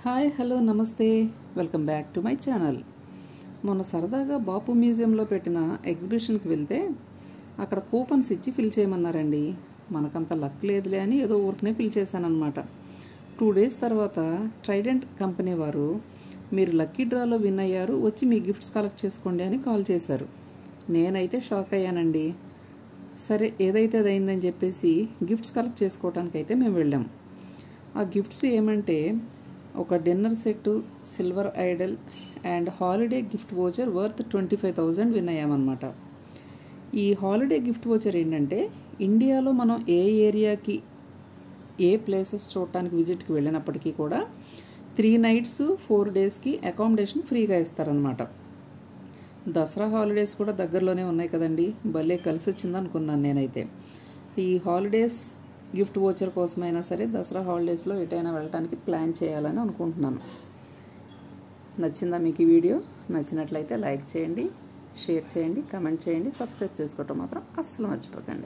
Hi hello నమస్తే welcome back to my channel. మొన్న సరదాగా బాపు మ్యూజియంలో పెట్టిన ఎగ్జిబిషన్కి వెళ్తే అక్కడ కూపన్స్ ఇచ్చి ఫిల్ చేయమన్నారండి. మనకంత లక్ లేదులే అని ఏదో ఊరికనే ఫిల్ చేశానమాట. 2 days తర్వాత ట్రైడెంట్ కంపెనీ వారు మీరు లక్కీ డ్రాలో విన్ అయ్యారు, వచ్చి మీ గిఫ్ట్స్ కలెక్ట్ చేసుకోండి అని కాల్ చేశారు. నేనైతే షాక్ అయ్యానండి. సరే ఏదైతే అదైందని చెప్పేసి గిఫ్ట్స్ కలెక్ట్ చేసుకోవడానికి అయితే మేము వెళ్ళాం. ఆ గిఫ్ట్స్ ఏమంటే ఒక dinner set, silver idol and holiday gift voucher worth 25,000 win అయ్యామన్నమాట. ఈ హాలిడే గిఫ్ట్ వోచర్ ఏంటంటే ఇండియాలో మనం ఏ ఏరియాకి ఏ ప్లేసెస్ చూడటానికి విజిట్కి వెళ్ళినప్పటికీ కూడా 3 nights 4 daysకి అకామిడేషన్ ఫ్రీగా ఇస్తారనమాట. దసరా హాలిడేస్ కూడా దగ్గరలోనే ఉన్నాయి కదండి, భలే కలిసి వచ్చింది అనుకున్నాను నేనైతే. ఈ హాలిడేస్ గిఫ్ట్ వోచర్ కోసమైనా సరే దసరా హాలిడేస్లో ఎటైనా వెళ్ళడానికి ప్లాన్ చేయాలని అనుకుంటున్నాను. నచ్చిందా మీకు ఈ వీడియో? నచ్చినట్లయితే లైక్ చేయండి, షేర్ చేయండి, కమెంట్ చేయండి, సబ్స్క్రైబ్ చేసుకోవటం మాత్రం అస్సలు మర్చిపోకండి.